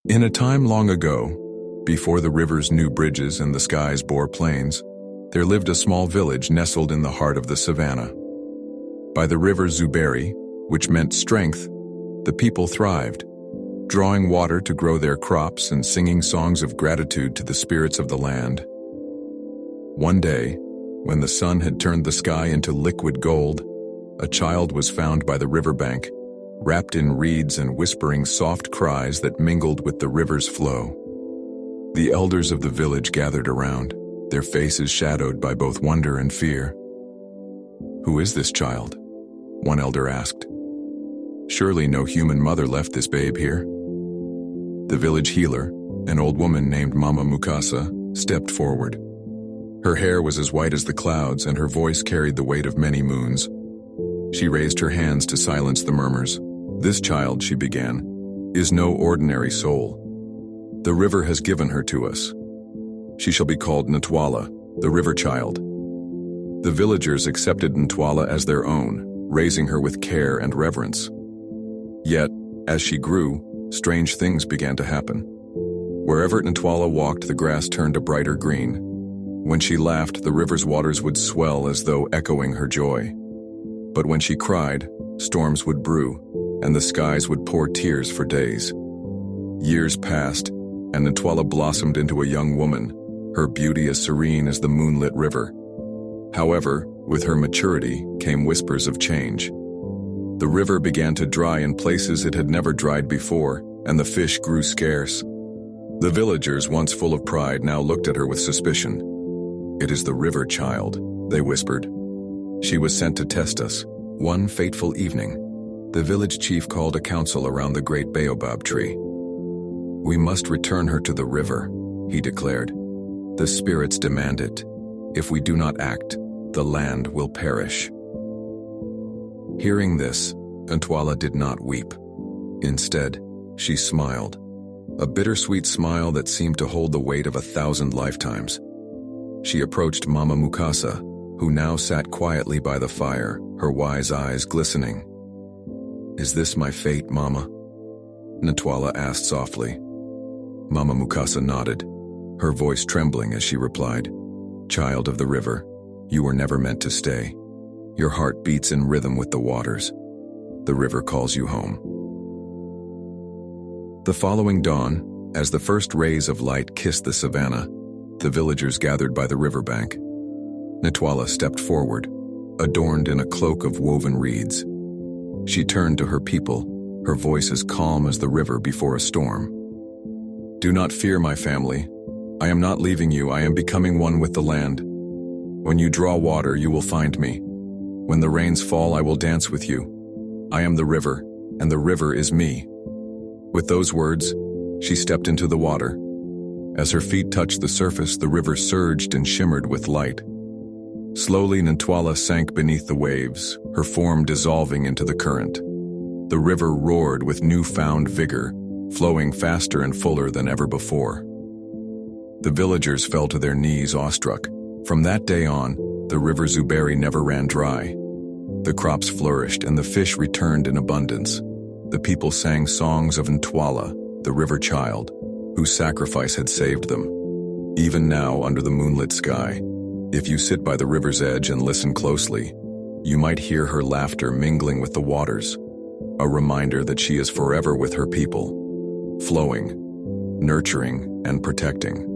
In a time long ago, before the rivers knew bridges and the skies bore planes, there lived a small village nestled in the heart of the savannah. By the river Zuberi, which meant strength, the people thrived, drawing water to grow their crops and singing songs of gratitude to the spirits of the land. One day, when the sun had turned the sky into liquid gold, a child was found by the riverbank, wrapped in reeds and whispering soft cries that mingled with the river's flow. The elders of the village gathered around, their faces shadowed by both wonder and fear. "Who is this child?" one elder asked. "Surely no human mother left this babe here." The village healer, an old woman named Mama Mukasa, stepped forward. Her hair was as white as the clouds, and her voice carried the weight of many moons. She raised her hands to silence the murmurs. "This child," she began, "is no ordinary soul. The river has given her to us. She shall be called Ntwala, the river child." The villagers accepted Ntwala as their own, raising her with care and reverence. Yet, as she grew, strange things began to happen. Wherever Ntwala walked, the grass turned a brighter green. When she laughed, the river's waters would swell as though echoing her joy. But when she cried, storms would brew, and the skies would pour tears for days. Years passed, and Ntwala blossomed into a young woman, her beauty as serene as the moonlit river. However, with her maturity came whispers of change. The river began to dry in places it had never dried before, and the fish grew scarce. The villagers, once full of pride, now looked at her with suspicion. "It is the river child," they whispered. "She was sent to test us." One fateful evening, the village chief called a council around the great baobab tree. "We must return her to the river," he declared. "The spirits demand it. If we do not act, the land will perish." Hearing this, Ntwala did not weep. Instead, she smiled, a bittersweet smile that seemed to hold the weight of 1,000 lifetimes. She approached Mama Mukasa, who now sat quietly by the fire, her wise eyes glistening. "Is this my fate, Mama?" Ntwala asked softly. Mama Mukasa nodded, her voice trembling as she replied, "Child of the river, you were never meant to stay. Your heart beats in rhythm with the waters. The river calls you home." The following dawn, as the first rays of light kissed the savannah, the villagers gathered by the riverbank. Ntwala stepped forward, adorned in a cloak of woven reeds. She turned to her people, her voice as calm as the river before a storm. "Do not fear, my family. I am not leaving you, I am becoming one with the land. When you draw water, you will find me. When the rains fall, I will dance with you. I am the river, and the river is me." With those words, she stepped into the water. As her feet touched the surface, the river surged and shimmered with light. Slowly, Ntwala sank beneath the waves, her form dissolving into the current. The river roared with newfound vigor, flowing faster and fuller than ever before. The villagers fell to their knees, awestruck. From that day on, the river Zuberi never ran dry. The crops flourished and the fish returned in abundance. The people sang songs of Ntwala, the river child, whose sacrifice had saved them. Even now, under the moonlit sky, if you sit by the river's edge and listen closely, you might hear her laughter mingling with the waters, a reminder that she is forever with her people, flowing, nurturing, and protecting.